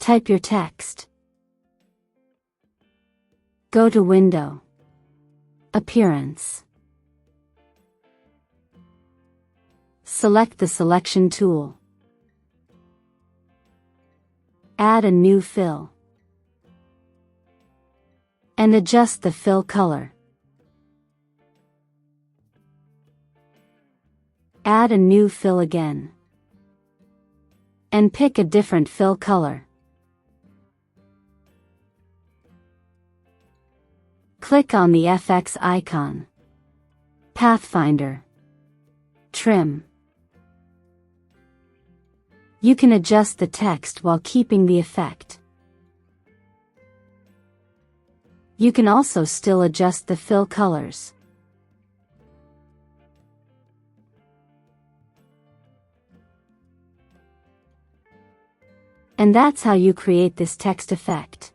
Type your text. Go to Window, Appearance. Select the selection tool. Add a new fill. And adjust the fill color. Add a new fill again. And pick a different fill color. Click on the FX icon. Pathfinder. Trim. You can adjust the text while keeping the effect. You can also still adjust the fill colors. And that's how you create this text effect.